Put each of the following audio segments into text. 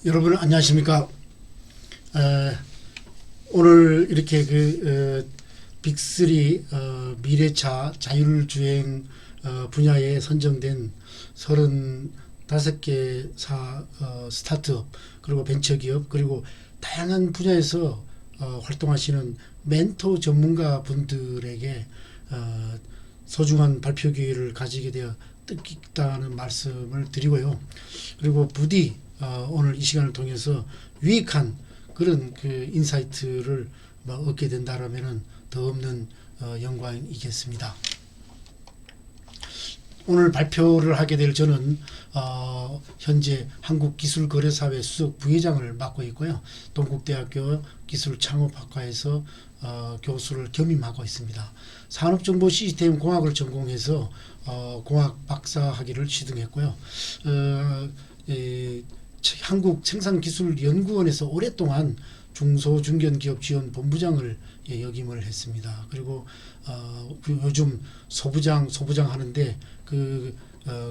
여러분 안녕하십니까? 오늘 이렇게 빅3 미래차 자율주행 분야에 선정된 35개 스타트업 그리고 벤처기업 그리고 다양한 분야에서 활동하시는 멘토 전문가 분들에게 소중한 발표 기회를 가지게 되어 뜻깊다는 말씀을 드리고요. 그리고 부디 오늘 이 시간을 통해서 유익한 그런 인사이트를 얻게 된다라면은 더 없는 영광이겠습니다. 오늘 발표를 하게 될 저는 현재 한국기술거래사회 수석 부회장을 맡고 있고요. 동국대학교 기술창업학과에서 교수를 겸임하고 있습니다. 산업정보시스템 공학을 전공해서 공학 박사학위를 취득했고요. 한국생산기술연구원에서 오랫동안 중소중견기업 지원 본부장을 역임을 했습니다. 그리고 요즘 소부장 하는데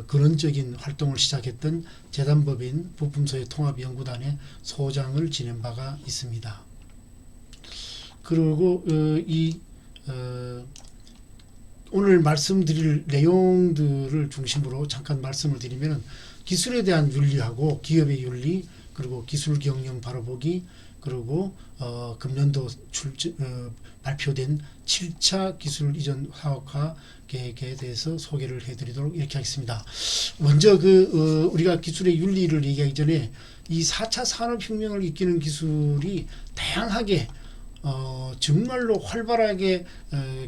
근원적인 활동을 시작했던 재단법인 부품소의 통합연구단의 소장을 지낸 바가 있습니다. 그리고 오늘 말씀드릴 내용들을 중심으로 잠깐 말씀을 드리면 기술에 대한 윤리하고 기업의 윤리 그리고 기술 경영 바로보기 그리고 금년도 발표된 7차 기술 이전 사업화 계획에 대해서 소개를 해드리도록 이렇게 하겠습니다. 먼저 우리가 기술의 윤리를 얘기하기 전에 이 4차 산업혁명을 이끄는 기술이 다양하게 정말로 활발하게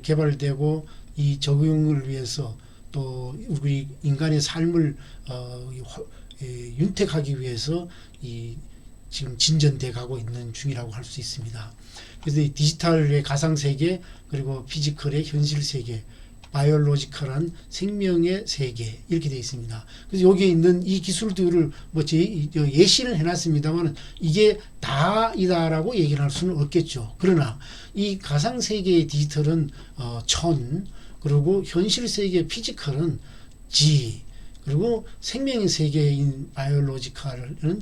개발되고 이 적용을 위해서 또 우리 인간의 삶을 윤택하기 위해서 지금 진전돼 가고 있는 중이라고 할 수 있습니다. 그래서 이 디지털의 가상세계 그리고 피지컬의 현실세계 바이올로지컬한 생명의 세계 이렇게 되어 있습니다. 그래서 여기에 있는 이 기술들을 예시를 해놨습니다만 이게 다이다라고 얘기를 할 수는 없겠죠. 그러나 이 가상세계의 디지털은 천 그리고 현실세계의 피지컬은 지 그리고 생명의 세계인 바이올로지컬은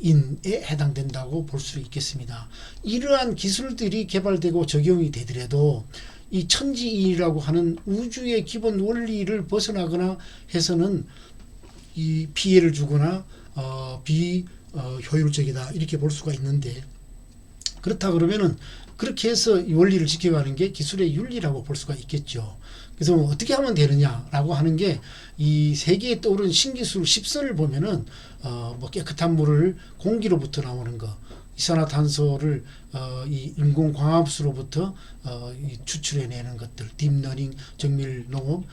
인에 해당된다고 볼 수 있겠습니다. 이러한 기술들이 개발되고 적용이 되더라도 이 천지인이라고 하는 우주의 기본 원리를 벗어나거나 해서는 이 피해를 주거나 비효율적이다 이렇게 볼 수가 있는데 그렇다 그러면은 그렇게 해서 이 원리를 지켜가는 게 기술의 윤리라고 볼 수가 있겠죠. 그래서 어떻게 하면 되느냐라고 하는 게 이 세계에 떠오른 신기술 10선을 보면은 깨끗한 물을 공기로부터 나오는 거, 이산화탄소를 이 인공광합수로부터 추출해내는 것들, 딥러닝, 정밀 농업,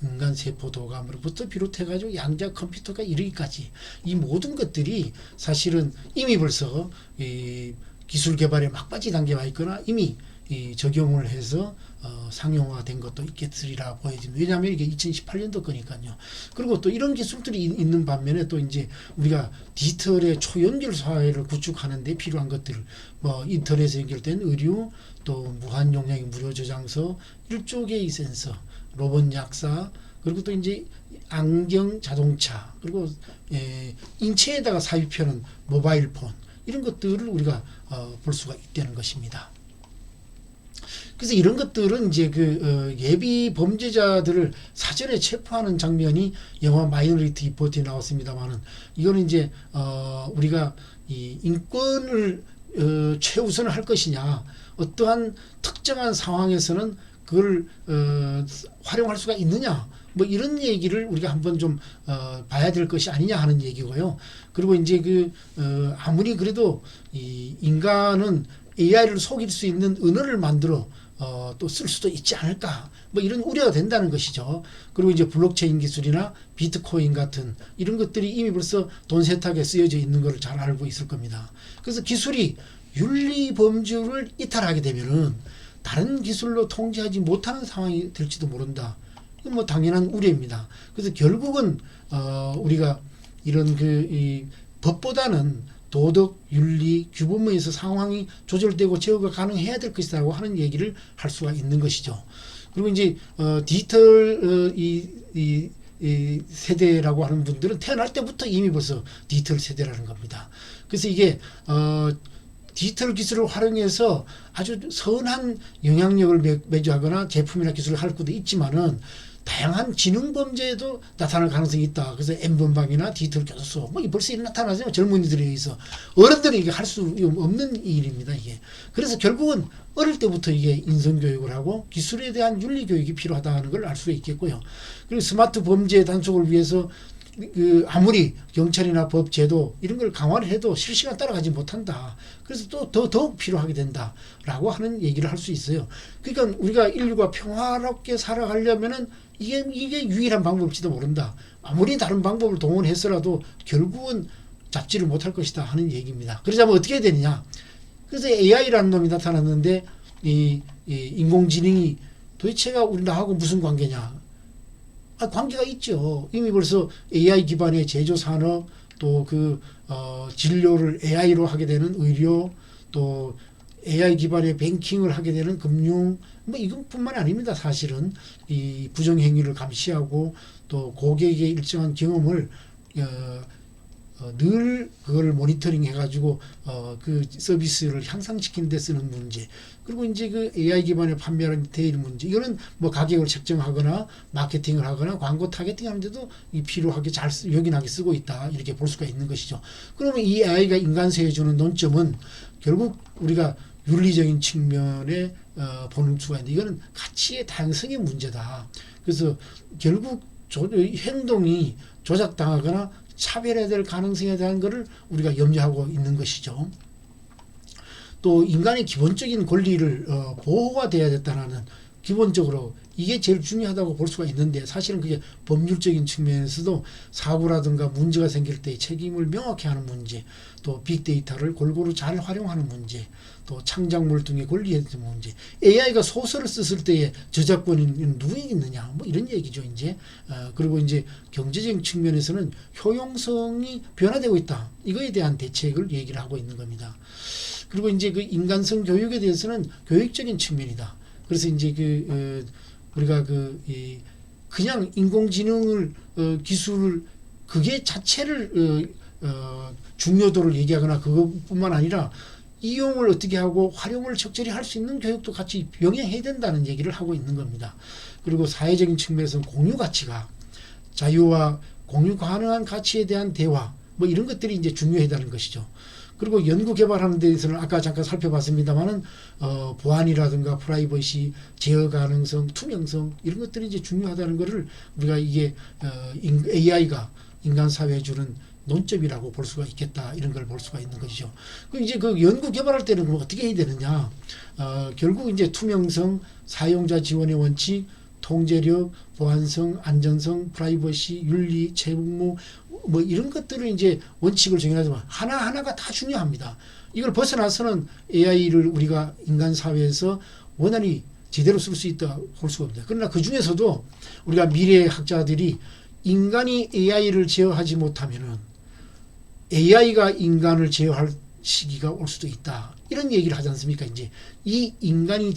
인간 세포 도감으로부터 비롯해가지고 양자 컴퓨터가 이르기까지 이 모든 것들이 사실은 이미 벌써 이 기술 개발의 막바지 단계에 와 있거나 이미 적용을 해서 상용화된 것도 있겠으리라 보여집니다. 왜냐하면 이게 2018년도 거니까요. 그리고 또 이런 기술들이 있는 반면에 또 이제 우리가 디지털의 초연결 사회를 구축하는 데 필요한 것들을 인터넷에 연결된 의류 또 무한 용량의 무료 저장소, 일조개의 센서, 로봇 약사 그리고 또 이제 안경 자동차 그리고 인체에다가 삽입하는 모바일 폰 이런 것들을 우리가 볼 수가 있다는 것입니다. 그래서 이런 것들은 이제 예비 범죄자들을 사전에 체포하는 장면이 영화 마이너리티 리포트에 나왔습니다만은 이거는 이제 우리가 이 인권을 최우선을 할 것이냐 어떠한 특정한 상황에서는 그걸 활용할 수가 있느냐 이런 얘기를 우리가 한번 좀 봐야 될 것이 아니냐 하는 얘기고요. 그리고 이제 아무리 그래도 이 인간은 AI를 속일 수 있는 언어를 만들어 또 쓸 수도 있지 않을까 이런 우려가 된다는 것이죠. 그리고 이제 블록체인 기술이나 비트코인 같은 이런 것들이 이미 벌써 돈 세탁에 쓰여져 있는 것을 잘 알고 있을 겁니다. 그래서 기술이 윤리 범주를 이탈하게 되면은 다른 기술로 통제하지 못하는 상황이 될지도 모른다. 이건 당연한 우려입니다. 그래서 결국은 우리가 이런 이 법보다는 도덕, 윤리, 규범에서 상황이 조절되고 제어가 가능해야 될 것이라고 하는 얘기를 할 수가 있는 것이죠. 그리고 이제 디지털 이 이 세대라고 하는 분들은 태어날 때부터 이미 벌써 디지털 세대라는 겁니다. 그래서 이게 디지털 기술을 활용해서 아주 선한 영향력을 매주하거나 제품이나 기술을 할 수도 있지만은 다양한 지능 범죄에도 나타날 가능성이 있다. 그래서 N번방이나 디지털 교도소 뭐 벌써 나타나죠. 젊은이들에 의해서 어른들이 이게 할 수 없는 일입니다. 이게 그래서 결국은 어릴 때부터 이게 인성 교육을 하고 기술에 대한 윤리 교육이 필요하다는 걸 알 수 있겠고요. 그리고 스마트 범죄 단속을 위해서 아무리 경찰이나 법 제도 이런 걸 강화를 해도 실시간 따라가지 못한다. 그래서 또 더욱 필요하게 된다라고 하는 얘기를 할 수 있어요. 그러니까 우리가 인류가 평화롭게 살아가려면은 이게 유일한 방법일지도 모른다. 아무리 다른 방법을 동원했어라도 결국은 잡지를 못할 것이다 하는 얘기입니다. 그러자면 어떻게 해야 되느냐? 그래서 AI라는 놈이 나타났는데 이 인공지능이 도대체가 우리나라하고 무슨 관계냐? 관계가 있죠. 이미 벌써 AI 기반의 제조 산업, 또 진료를 AI로 하게 되는 의료, 또 AI 기반의 뱅킹을 하게 되는 금융, 뭐 이것뿐만이 아닙니다. 사실은 이 부정행위를 감시하고 또 고객의 일정한 경험을 늘 그걸 모니터링 해가지고 그 서비스를 향상시키는 데 쓰는 문제. 그리고 이제 그 AI 기반의 판매하는 디테일 문제. 이거는 뭐 가격을 책정하거나 마케팅을 하거나 광고 타겟팅하는데도 이 필요하게 잘 요긴하게 쓰고 있다. 이렇게 볼 수가 있는 것이죠. 그러면 이 AI가 인간세에 주는 논점은 결국 우리가 윤리적인 측면에 보는 수가 있는데 이거는 가치의 다양성의 문제다. 그래서 결국 행동이 조작당하거나 차별해야 될 가능성에 대한 것을 우리가 염려하고 있는 것이죠. 또 인간의 기본적인 권리를 보호가 돼야 됐다는 기본적으로 이게 제일 중요하다고 볼 수가 있는데 사실은 그게 법률적인 측면에서도 사고라든가 문제가 생길 때의 책임을 명확히 하는 문제, 또 빅데이터를 골고루 잘 활용하는 문제, 또 창작물 등의 권리에 대한 문제, AI가 소설을 썼을 때의 저작권이 누구에게 있느냐, 뭐 이런 얘기죠, 이제. 그리고 이제 경제적인 측면에서는 효용성이 변화되고 있다. 이거에 대한 대책을 얘기를 하고 있는 겁니다. 그리고 이제 그 인간성 교육에 대해서는 교육적인 측면이다. 그래서 이제 우리가 그냥 인공지능을 기술을 그게 자체를 중요도를 얘기하거나 그것뿐만 아니라 이용을 어떻게 하고 활용을 적절히 할 수 있는 교육도 같이 병행해야 된다는 얘기를 하고 있는 겁니다. 그리고 사회적인 측면에서는 공유 가치가 자유와 공유 가능한 가치에 대한 대화 뭐 이런 것들이 이제 중요하다는 것이죠. 그리고 연구 개발하는 데에서는 아까 잠깐 살펴봤습니다만은 보안이라든가 프라이버시, 제어 가능성, 투명성 이런 것들이 이제 중요하다는 것을 우리가 이게 AI가 인간 사회에 주는 논점이라고 볼 수가 있겠다 이런 걸 볼 수가 있는 것이죠. 그럼 이제 그 연구 개발할 때는 그럼 어떻게 해야 되느냐? 결국 이제 투명성, 사용자 지원의 원칙, 통제력, 보안성, 안전성, 프라이버시, 윤리, 책무 뭐 이런 것들을 이제 원칙을 정해야지만 하나하나가 다 중요합니다. 이걸 벗어나서는 AI를 우리가 인간 사회에서 원활히 제대로 쓸 수 있다 볼 수가 없습니다. 그러나 그 중에서도 우리가 미래 학자들이 인간이 AI를 제어하지 못하면은 AI가 인간을 제어할 시기가 올 수도 있다. 이런 얘기를 하지 않습니까? 이제 이 인간이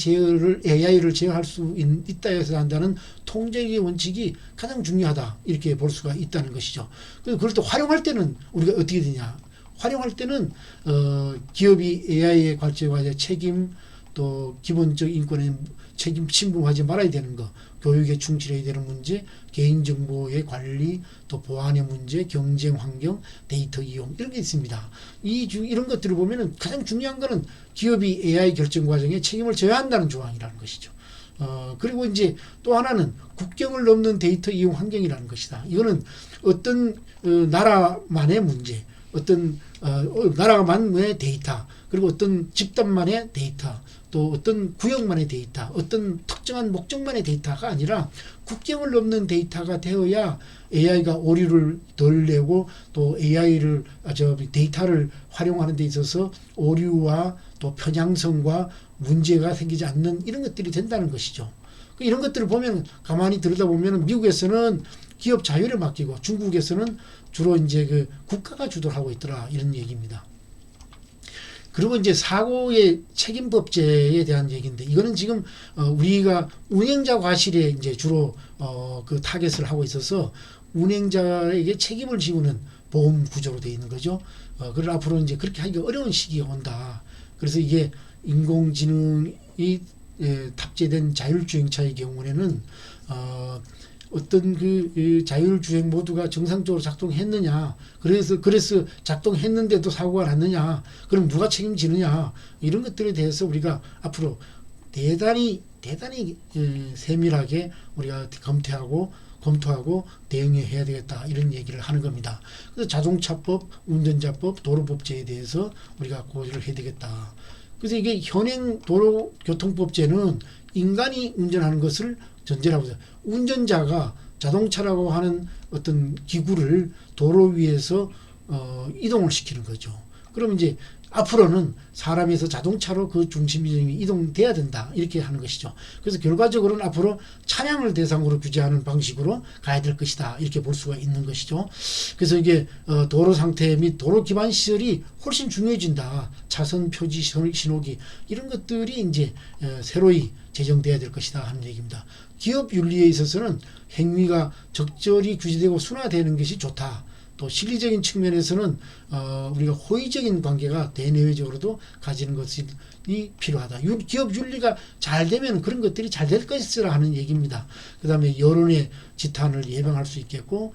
AI를 제어할 수 있다 해서 한다는 통제의 원칙이 가장 중요하다. 이렇게 볼 수가 있다는 것이죠. 그래서 그걸 또 활용할 때는 우리가 어떻게 되냐? 활용할 때는 기업이 AI에 관련된 책임 또 기본적 인권에 책임 침범하지 말아야 되는 거, 교육에 충실해야 되는 문제, 개인정보의 관리, 또 보안의 문제, 경쟁 환경, 데이터 이용 이런 게 있습니다. 이런 것들을 보면은 가장 중요한 거는 기업이 AI 결정 과정에 책임을 져야 한다는 조항이라는 것이죠. 그리고 이제 또 하나는 국경을 넘는 데이터 이용 환경이라는 것이다. 이거는 어떤 나라만의 문제, 어떤 나라만의 데이터, 그리고 어떤 집단만의 데이터, 또 어떤 구역만의 데이터, 어떤 특정한 목적만의 데이터가 아니라 국경을 넘는 데이터가 되어야 AI가 오류를 덜 내고 또 데이터를 활용하는 데 있어서 오류와 또 편향성과 문제가 생기지 않는 이런 것들이 된다는 것이죠. 이런 것들을 보면 가만히 들여다보면 미국에서는 기업 자율에 맡기고 중국에서는 주로 이제 국가가 주도를 하고 있더라 이런 얘기입니다. 그리고 이제 사고의 책임법제에 대한 얘기인데 이거는 지금 우리가 운행자 과실에 이제 주로 그 타겟을 하고 있어서 운행자에게 책임을 지우는 보험 구조로 되어 있는 거죠. 그걸 앞으로 이제 그렇게 하기가 어려운 시기가 온다. 그래서 이게 인공지능이 탑재된 자율주행차의 경우에는 어떤 그 자율주행 모드가 정상적으로 작동했느냐, 그래서 작동했는데도 사고가 났느냐, 그럼 누가 책임지느냐, 이런 것들에 대해서 우리가 앞으로 대단히 세밀하게 우리가 검토하고 대응해야 되겠다, 이런 얘기를 하는 겁니다. 그래서 자동차법, 운전자법, 도로법제에 대해서 우리가 고려를 해야 되겠다. 그래서 이게 현행 도로교통법제는 인간이 운전하는 것을 전제라고 해서 운전자가 자동차라고 하는 어떤 기구를 도로 위에서 이동을 시키는 거죠. 그럼 이제 앞으로는 사람에서 자동차로 그 중심이 이동돼야 된다, 이렇게 하는 것이죠. 그래서 결과적으로는 앞으로 차량을 대상으로 규제하는 방식으로 가야 될 것이다, 이렇게 볼 수가 있는 것이죠. 그래서 이게 도로 상태 및 도로 기반 시설이 훨씬 중요해진다. 차선 표지, 신호기, 이런 것들이 이제 새로이 제정돼야 될 것이다 하는 얘기입니다. 기업 윤리에 있어서는 행위가 적절히 규제되고 순화되는 것이 좋다. 또 실리적인 측면에서는 우리가 호의적인 관계가 대내외적으로도 가지는 것이 필요하다. 기업 윤리가 잘 되면 그런 것들이 잘 될 것이라 하는 얘기입니다. 그 다음에 여론의 지탄을 예방할 수 있겠고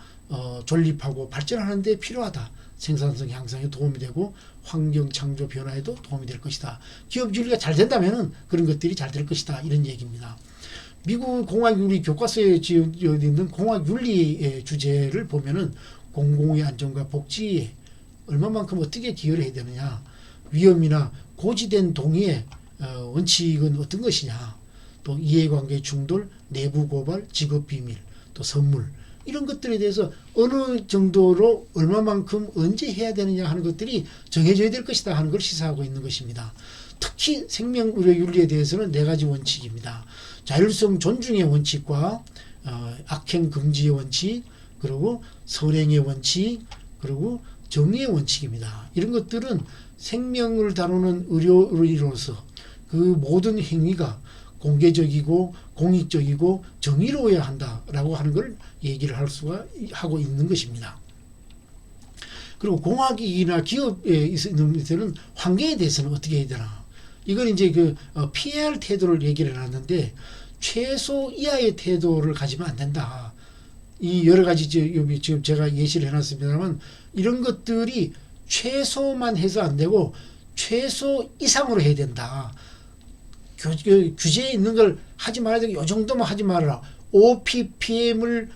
존립하고 발전하는 데 필요하다. 생산성 향상에 도움이 되고 환경 창조 변화에도 도움이 될 것이다. 기업 윤리가 잘 된다면 그런 것들이 잘 될 것이다, 이런 얘기입니다. 미국 공학윤리 교과서에 지어져 있는 공학윤리의 주제를 보면은 공공의 안전과 복지에 얼마만큼 어떻게 기여를 해야 되느냐, 위험이나 고지된 동의의 원칙은 어떤 것이냐, 또 이해관계 충돌, 내부 고발, 직업 비밀, 또 선물, 이런 것들에 대해서 어느 정도로 얼마만큼 언제 해야 되느냐 하는 것들이 정해져야 될 것이다 하는 걸 시사하고 있는 것입니다. 특히 생명의료 윤리에 대해서는 4가지 원칙입니다. 자율성 존중의 원칙과 악행 금지의 원칙, 그리고 선행의 원칙, 그리고 정의의 원칙입니다. 이런 것들은 생명을 다루는 의료로서 그 모든 행위가 공개적이고 공익적이고 정의로워야 한다라고 하는 걸 얘기를 하고 있는 것입니다. 그리고 공학이나 기업에 있는 데는 환경에 대해서는 어떻게 해야 되나? 이건 이제 그 피해야 할 태도를 얘기를 해놨는데 최소 이하의 태도를 가지면 안 된다. 이 여러 가지 지금 제가 예시를 해놨습니다만 이런 것들이 최소만 해서 안 되고 최소 이상으로 해야 된다. 규제에 있는 걸 하지 말아야 되고 이 정도만 하지 말아라. 5ppm을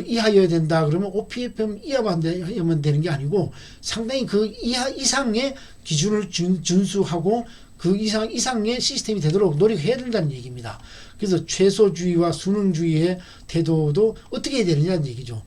이하여야 된다. 그러면 5ppm 이하만 하면 되는 게 아니고 상당히 그 이상의 기준을 준수하고 그 이상의 시스템이 되도록 노력해야 된다는 얘기입니다. 그래서 최소주의와 순응주의의 태도도 어떻게 해야 되느냐는 얘기죠.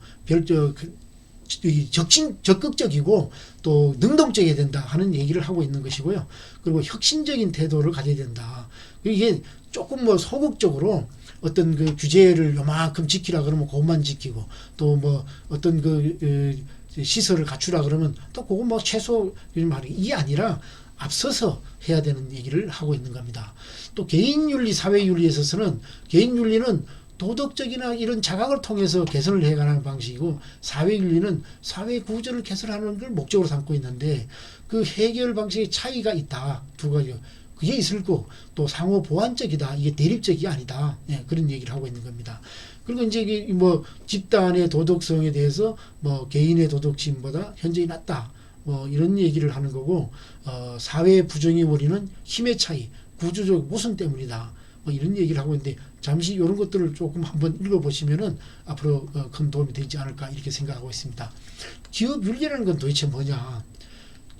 적극적이고 또 능동적이어야 된다 하는 얘기를 하고 있는 것이고요. 그리고 혁신적인 태도를 가져야 된다. 이게 조금 뭐 소극적으로 어떤 그 규제를 요만큼 지키라 그러면 그것만 지키고 또 뭐 어떤 그 시설을 갖추라 그러면 또 그거 뭐 최소 말이 이게 아니라 앞서서 해야 되는 얘기를 하고 있는 겁니다. 또 개인윤리, 사회윤리에 있어서는 개인윤리는 도덕적이나 이런 자각을 통해서 개선을 해가는 방식이고 사회윤리는 사회 구조를 개선하는 걸 목적으로 삼고 있는데 그 해결 방식의 차이가 있다. 2가지. 그게 있을 거고 또 상호 보완적이다. 이게 대립적이 아니다. 그런 얘기를 하고 있는 겁니다. 그리고 이제 뭐 집단의 도덕성에 대해서 뭐 개인의 도덕심보다 현저히 낮다. 뭐 이런 얘기를 하는 거고 사회 부정의 원인은 힘의 차이, 구조적 모순 때문이다. 뭐 이런 얘기를 하고 있는데 잠시 이런 것들을 조금 한번 읽어보시면은 앞으로 큰 도움이 되지 않을까 이렇게 생각하고 있습니다. 기업 윤리라는 건 도대체 뭐냐?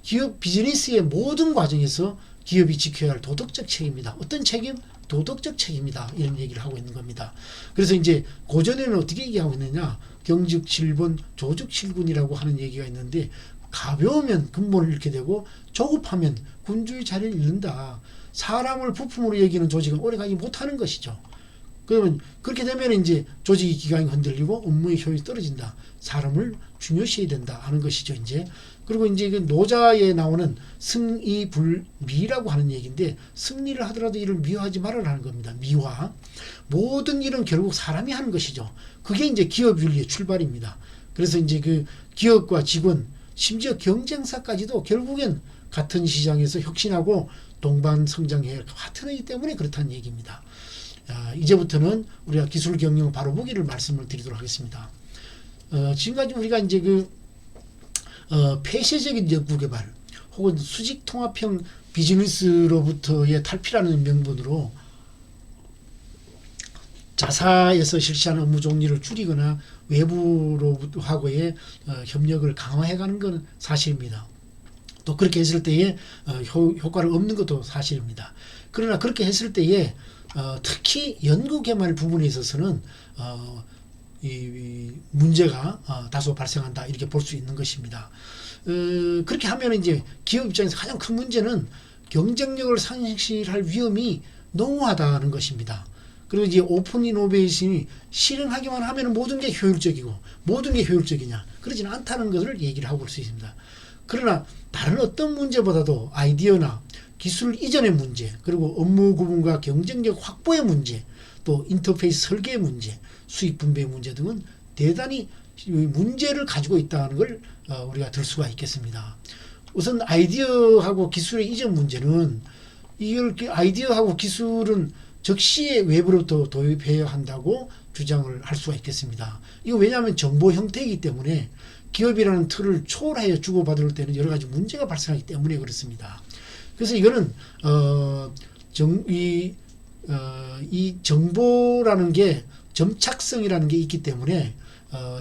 기업 비즈니스의 모든 과정에서 기업이 지켜야 할 도덕적 책임이다. 어떤 책임? 도덕적 책임이다. 이런 얘기를 하고 있는 겁니다. 그래서 이제 고전에는 어떻게 얘기하고 있느냐? 경직 실본, 조직 실군이라고 하는 얘기가 있는데 가벼우면 근본을 잃게 되고 조급하면 군주의 자리를 잃는다. 사람을 부품으로 여기는 조직은 오래가지 못하는 것이죠. 그러면 그렇게 되면 이제 조직의 기강이 흔들리고 업무의 효율이 떨어진다. 사람을 중요시해야 된다 하는 것이죠. 이제 그리고 이제 그 노자에 나오는 승의불미라고 하는 얘기인데 승리를 하더라도 이를 미화하지 말아라는 겁니다. 미화. 모든 일은 결국 사람이 하는 것이죠. 그게 이제 기업 윤리의 출발입니다. 그래서 이제 그 기업과 직원 심지어 경쟁사까지도 결국엔 같은 시장에서 혁신하고 동반 성장해야 할 파트너이기 때문에 그렇다는 얘기입니다. 이제부터는 우리가 기술 경영 바로 보기를 말씀을 드리도록 하겠습니다. 지금까지 우리가 이제 폐쇄적인 연구 개발 혹은 수직 통합형 비즈니스로부터의 탈피라는 명분으로 자사에서 실시하는 업무 종류를 줄이거나 외부로하고의 협력을 강화해가는 건 사실입니다. 또 그렇게 했을 때에 효과를 얻는 것도 사실입니다. 그러나 그렇게 했을 때에 특히 연구개발 부분에 있어서는 이 문제가 다소 발생한다 이렇게 볼 수 있는 것입니다. 그렇게 하면 이제 기업 입장에서 가장 큰 문제는 경쟁력을 상실할 위험이 농후하다는 것입니다. 그리고 이제 오픈 이노베이션이 실행하기만 하면 모든 게 효율적이고 모든 게 효율적이냐 그러지는 않다는 것을 얘기를 하고 볼 수 있습니다. 그러나 다른 어떤 문제보다도 아이디어나 기술 이전의 문제 그리고 업무 구분과 경쟁력 확보의 문제 또 인터페이스 설계의 문제 수익 분배의 문제 등은 대단히 문제를 가지고 있다는 걸 우리가 들 수가 있겠습니다. 우선 아이디어하고 기술의 이전 문제는 이걸 아이디어하고 기술은 즉시에 외부로부터 도입해야 한다고 주장을 할 수가 있겠습니다. 이거 왜냐하면 정보 형태이기 때문에 기업이라는 틀을 초월하여 주고받을 때는 여러 가지 문제가 발생하기 때문에 그렇습니다. 그래서 이거는 이 정보라는 게 점착성이라는 게 있기 때문에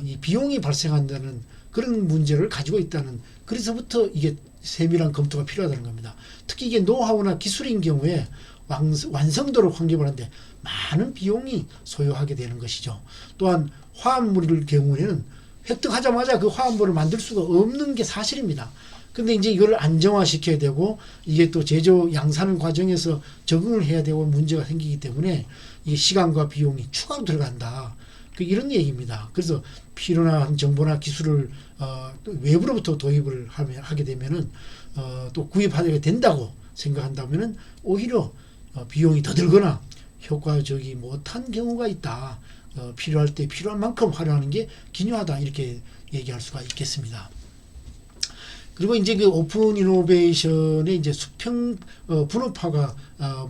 이 비용이 발생한다는 그런 문제를 가지고 있다는 그래서부터 이게 세밀한 검토가 필요하다는 겁니다. 특히 이게 노하우나 기술인 경우에 완성도를 확립을 하는데 많은 비용이 소요하게 되는 것이죠. 또한 화합물일 경우에는 획득하자마자 그 화합물을 만들 수가 없는 게 사실입니다. 근데 이제 이걸 안정화시켜야 되고 이게 또 제조 양산 과정에서 적응을 해야 되고 문제가 생기기 때문에 이 시간과 비용이 추가로 들어간다. 이런 얘기입니다. 그래서 필요한 정보나 기술을 외부로부터 도입을 하게 되면은 또 구입하게 된다고 생각한다면은 오히려 비용이 더 들거나 효과적이 못한 경우가 있다. 필요할 때 필요한 만큼 활용하는 게 기묘하다 이렇게 얘기할 수가 있겠습니다. 그리고 이제 그 오픈 이노베이션의 이제 수평 분업화가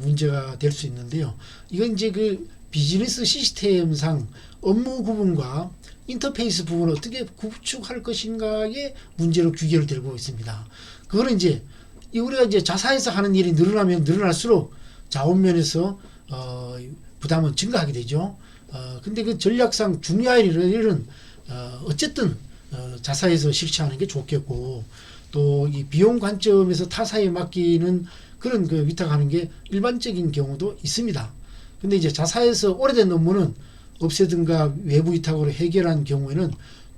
문제가 될 수 있는데요. 이건 이제 그 비즈니스 시스템상 업무 구분과 인터페이스 부분을 어떻게 구축할 것인가의 문제로 귀결 되고 있습니다. 그거는 이제 우리가 이제 자사에서 하는 일이 늘어나면 늘어날수록 자원면에서 부담은 증가하게 되죠. 근데 그 전략상 중요한 일은 어쨌든 자사에서 실시하는 게 좋겠고 또 이 비용 관점에서 타사에 맡기는 그런 그 위탁하는 게 일반적인 경우도 있습니다. 근데 이제 자사에서 오래된 업무는 없애든가 외부 위탁으로 해결한 경우에는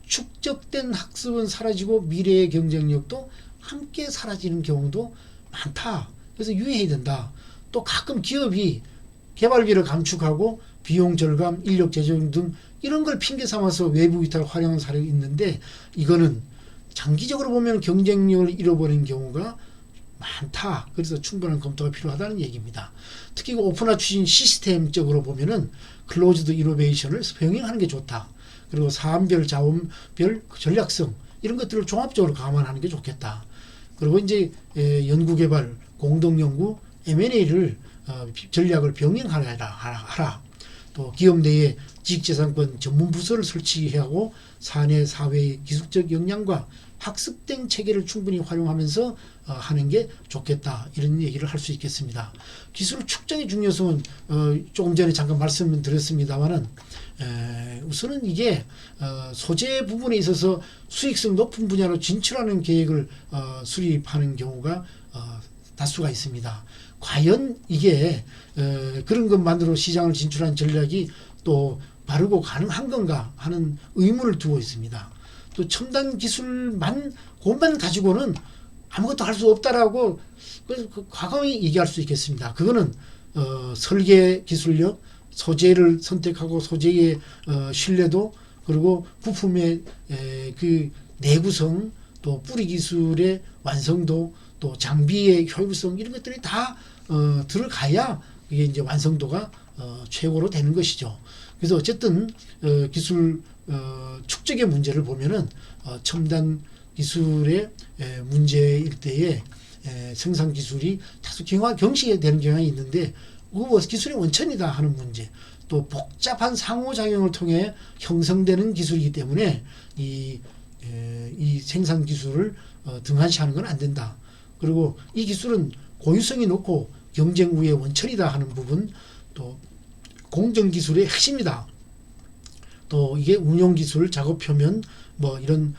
축적된 학습은 사라지고 미래의 경쟁력도 함께 사라지는 경우도 많다. 그래서 유의해야 된다. 또 가끔 기업이 개발비를 감축하고 비용 절감, 인력 재정 등 이런 걸 핑계 삼아서 외부 위탁을 활용한 사례가 있는데 이거는 장기적으로 보면 경쟁력을 잃어버린 경우가 많다. 그래서 충분한 검토가 필요하다는 얘기입니다. 특히 오픈화 추진 시스템적으로 보면은 클로즈드 이노베이션을 병행하는 게 좋다. 그리고 사안별, 자원별 전략성 이런 것들을 종합적으로 감안하는 게 좋겠다. 그리고 이제 연구개발, 공동연구, M&A를 전략을 병행하라. 또 기업 내에 지식재산권 전문 부서를 설치하고 사내 사회의 기술적 역량과 학습된 체계를 충분히 활용하면서 하는 게 좋겠다. 이런 얘기를 할 수 있겠습니다. 기술 축적의 중요성은 조금 전에 잠깐 말씀을 드렸습니다만은 우선은 이게 소재 부분에 있어서 수익성 높은 분야로 진출하는 계획을 수립하는 경우가 다수가 있습니다. 과연 이게 그런 것만으로 시장을 진출한 전략이 또 바르고 가능한 건가 하는 의문을 두고 있습니다. 또 첨단 기술만 그것만 가지고는 아무것도 할 수 없다라고 과감히 얘기할 수 있겠습니다. 그거는 설계 기술력, 소재를 선택하고 소재의 신뢰도 그리고 부품의 그 내구성 또 뿌리 기술의 완성도 또 장비의 효율성 이런 것들이 다 들어가야 이게 이제 완성도가 최고로 되는 것이죠. 그래서 어쨌든 기술 축적의 문제를 보면은 첨단 기술의 문제일 때에 생산 기술이 다소 경시되는 경향이 있는데 그거 기술의 원천이다 하는 문제, 또 복잡한 상호작용을 통해 형성되는 기술이기 때문에 이 생산 기술을 등한시하는 건 안 된다. 그리고 이 기술은 고유성이 높고 경쟁 우위의 원천이다 하는 부분, 또 공정 기술의 핵심이다. 또 이게 운용 기술, 작업 표면, 뭐 이런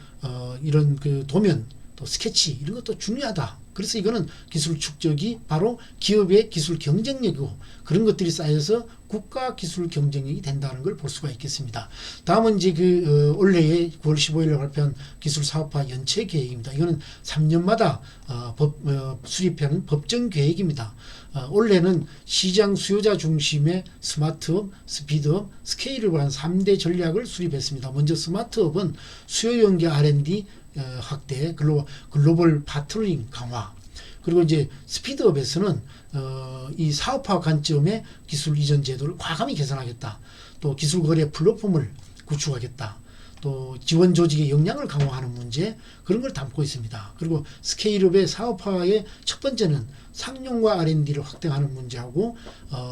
그 도면, 또 스케치 이런 것도 중요하다. 그래서 이거는 기술 축적이 바로 기업의 기술 경쟁력이고 그런 것들이 쌓여서 국가 기술 경쟁력이 된다는 걸 볼 수가 있겠습니다. 다음은 이제 올해에 9월 15일에 발표한 기술 사업화 연체 계획입니다. 이거는 3년마다 수립하는 법정 계획입니다. 올해는 시장 수요자 중심의 스마트업, 스피드업, 스케일업을 한 3대 전략을 수립했습니다. 먼저 스마트업은 수요 연계 R&D 확대, 글로벌 파트너링 강화, 그리고 이제 스피드업에서는 이 사업화 관점의 기술 이전 제도를 과감히 개선하겠다. 또 기술 거래 플랫폼을 구축하겠다. 또 지원 조직의 역량을 강화하는 문제, 그런 걸 담고 있습니다. 그리고 스케일업의 사업화의 첫 번째는 상용화 R&D를 확대하는 문제하고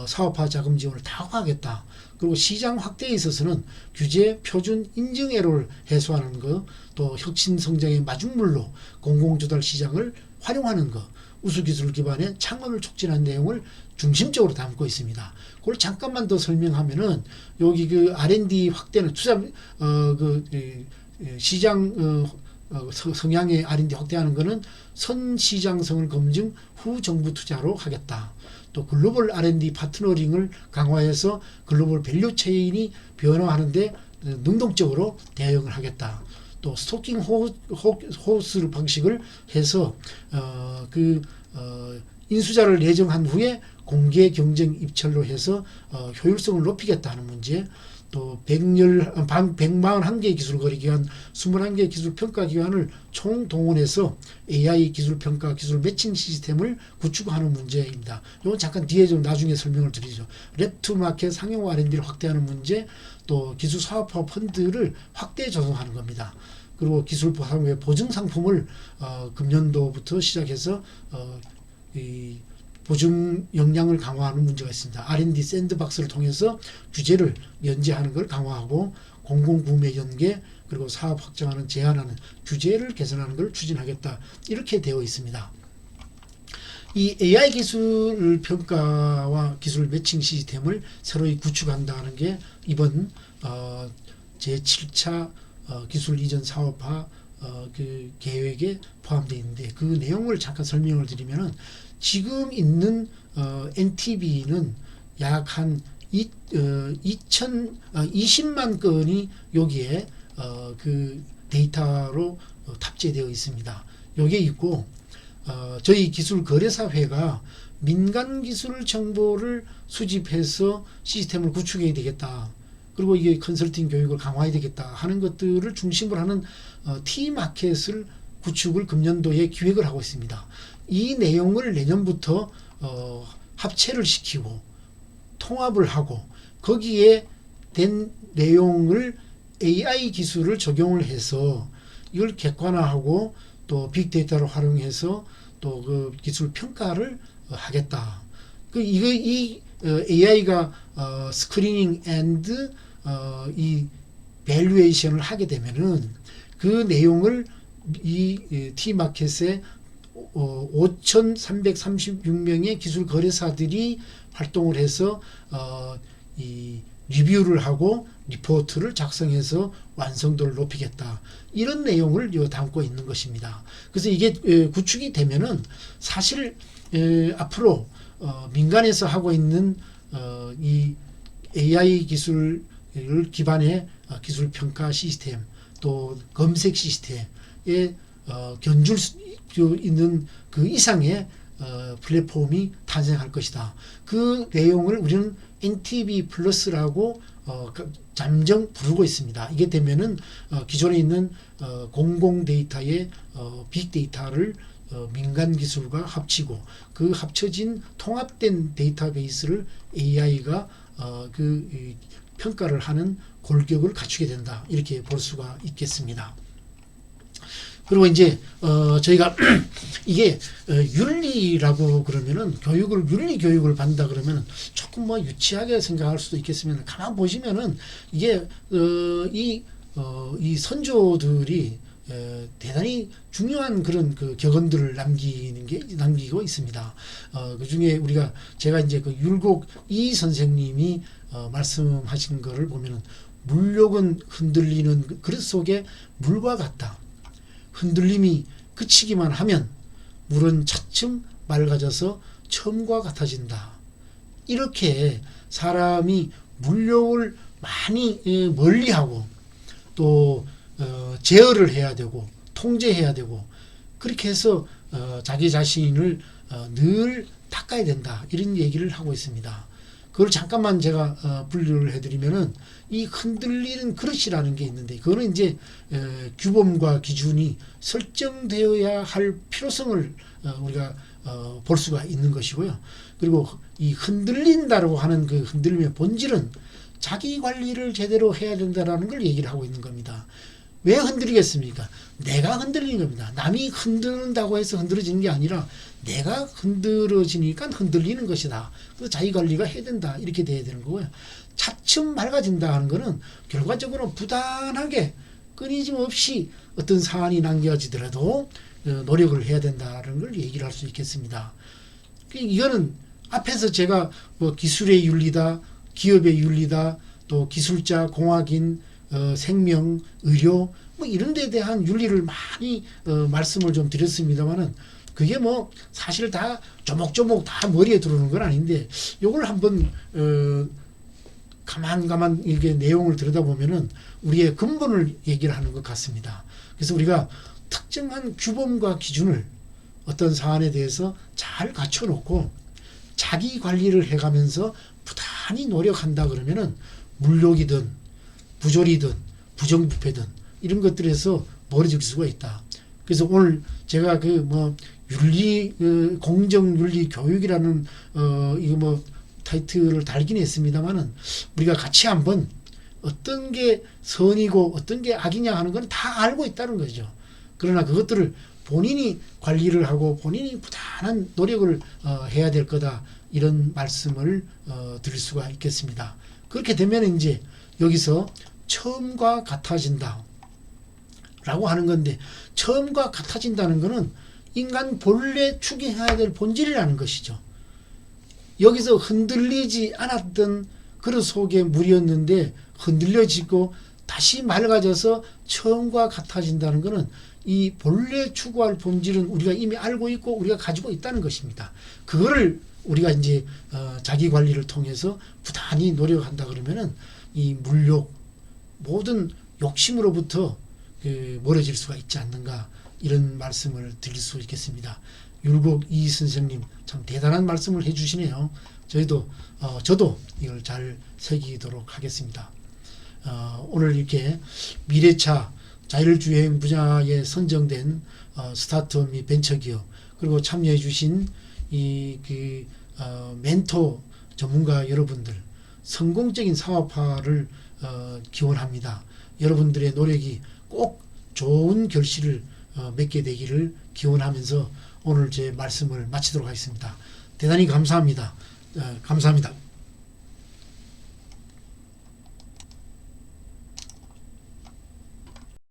사업화 자금 지원을 다각화하겠다. 그리고 시장 확대에 있어서는 규제, 표준, 인증 애로를 해소하는 것, 또 혁신 성장의 마중물로 공공조달 시장을 활용하는 것, 우수기술 기반의 창업을 촉진하는 내용을 중심적으로 담고 있습니다. 그걸 잠깐만 더 설명하면은 여기 그 R&D 확대는 시장 성향의 R&D 확대하는 것은 선시장성을 검증 후 정부 투자로 하겠다. 또 글로벌 R&D 파트너링을 강화해서 글로벌 밸류 체인이 변화하는데 능동적으로 대응을 하겠다. 또 스토킹 호스 방식을 해서 인수자를 예정한 후에 공개 경쟁 입찰로 해서 효율성을 높이겠다는 문제, 또 141개 기술거래기관, 21개 기술평가기관을 총동원해서 AI 기술평가, 기술 매칭 시스템을 구축하는 문제입니다. 이건 잠깐 뒤에 좀 나중에 설명을 드리죠. 랩투마켓 상용화 R&D를 확대하는 문제, 또 기술사업화 펀드를 확대 조성하는 겁니다. 그리고 기술 보증 상품을 금년도부터 시작해서 이 보증 역량을 강화하는 문제가 있습니다. R&D 샌드박스를 통해서 규제를 면제하는 걸 강화하고 공공구매 연계, 그리고 사업 확장하는 제한하는 규제를 개선하는 걸 추진하겠다. 이렇게 되어 있습니다. 이 AI 기술 평가와 기술 매칭 시스템을 새로이 구축한다는 게 이번 제7차 기술 이전 사업화 그 계획에 포함되어 있는데, 그 내용을 잠깐 설명을 드리면은 지금 있는 NTB는 약 한 20만 건이 여기에 그 데이터로 탑재되어 있습니다. 여기에 있고 저희 기술거래사회가 민간 기술 정보를 수집해서 시스템을 구축해야 되겠다. 그리고 이게 컨설팅 교육을 강화해야 되겠다 하는 것들을 중심으로 하는 T마켓을 구축을 금년도에 기획을 하고 있습니다. 이 내용을 내년부터 합체를 시키고 통합을 하고 거기에 된 내용을 AI 기술을 적용을 해서 이걸 객관화하고 또 빅데이터를 활용해서 또 그 기술 평가를 하겠다. 이 AI가 스크리닝 앤드 이 밸류에이션을 하게 되면은 그 내용을 이 T마켓에 5,336명의 기술 거래사들이 활동을 해서 이 리뷰를 하고 리포트를 작성해서 완성도를 높이겠다. 이런 내용을 담고 있는 것입니다. 그래서 이게 구축이 되면은 사실 앞으로 민간에서 하고 있는 이 AI 기술을 기반의 기술 평가 시스템, 또 검색 시스템에 견줄 수 있는 그 이상의 플랫폼이 탄생할 것이다. 그 내용을 우리는 NTB 플러스라고 잠정 부르고 있습니다. 이게 되면은 기존에 있는 공공 데이터의 빅데이터를 민간 기술과 합치고 그 합쳐진 통합된 데이터베이스를 AI가 평가를 하는 골격을 갖추게 된다. 이렇게 볼 수가 있겠습니다. 그리고 이제 저희가 이게 윤리라고 그러면은 윤리 교육을 받는다 그러면은 조금 뭐 유치하게 생각할 수도 있겠으면 가만 보시면은 이게 이 선조들이 대단히 중요한 그런 그 격언들을 남기고 있습니다. 그 중에 제가 이제 그 율곡 이 선생님이 말씀하신 거를 보면은 물욕은 흔들리는 그릇 속에 물과 같다. 흔들림이 그치기만 하면 물은 차츰 맑아져서 처음과 같아진다. 이렇게 사람이 물욕을 많이 멀리하고 또 제어를 해야 되고 통제해야 되고 그렇게 해서 자기 자신을 늘 닦아야 된다. 이런 얘기를 하고 있습니다. 그걸 잠깐만 제가 분류를 해드리면은 이 흔들리는 그릇이라는 게 있는데 그거는 이제 규범과 기준이 설정되어야 할 필요성을 우리가 볼 수가 있는 것이고요. 그리고 이 흔들린다라고 하는 그 흔들림의 본질은 자기 관리를 제대로 해야 된다라는 걸 얘기를 하고 있는 겁니다. 왜 흔들리겠습니까? 내가 흔들리는 겁니다. 남이 흔드는다고 해서 흔들어지는 게 아니라 내가 흔들어지니까 흔들리는 것이다. 그래서 자기 관리가 해야 된다. 이렇게 돼야 되는 거고요. 차츰 맑아진다 하는 거는 결과적으로 부단하게 끊임없이 어떤 사안이 남겨지더라도 노력을 해야 된다는 걸 얘기를 할 수 있겠습니다. 이거는 앞에서 제가 뭐 기술의 윤리다, 기업의 윤리다, 또 기술자, 공학인, 생명, 의료 뭐 이런 데에 대한 윤리를 많이 말씀을 좀 드렸습니다만은 그게 뭐 사실 다 조목조목 다 머리에 들어오는 건 아닌데 요걸 한번 가만 이게 내용을 들여다보면은 우리의 근본을 얘기를 하는 것 같습니다. 그래서 우리가 특정한 규범과 기준을 어떤 사안에 대해서 잘 갖춰놓고 자기 관리를 해가면서 부단히 노력한다 그러면은 물욕이든 부조리든 부정부패든 이런 것들에서 멀어질 수가 있다. 그래서 오늘 제가 윤리 공정 윤리 교육이라는 이거 뭐 타이틀을 달긴 했습니다만은 우리가 같이 한번 어떤 게 선이고 어떤 게 악이냐 하는 건 다 알고 있다는 거죠. 그러나 그것들을 본인이 관리를 하고 본인이 부단한 노력을 해야 될 거다. 이런 말씀을 드릴 수가 있겠습니다. 그렇게 되면 이제 여기서 처음과 같아진다 라고 하는 건데 처음과 같아진다는 것은 인간 본래 추구해야 될 본질이라는 것이죠. 여기서 흔들리지 않았던 그릇 속에 물이었는데 흔들려지고 다시 맑아져서 처음과 같아진다는 것은 이 본래 추구할 본질은 우리가 이미 알고 있고 우리가 가지고 있다는 것입니다. 그거를 우리가 이제 자기 관리를 통해서 부단히 노력한다 그러면은 이 물욕 모든 욕심으로부터 멀어질 수가 있지 않는가 이런 말씀을 드릴 수 있겠습니다. 율곡 이 선생님 참 대단한 말씀을 해주시네요. 저도 이걸 잘 새기도록 하겠습니다. 오늘 이렇게 미래차 자율주행 분야에 선정된 스타트업 및 벤처기업 그리고 참여해 주신 멘토 전문가 여러분들 성공적인 사업화를 기원합니다. 여러분들의 노력이 꼭 좋은 결실을 맺게 되기를 기원하면서 오늘 제 말씀을 마치도록 하겠습니다. 대단히 감사합니다. 감사합니다.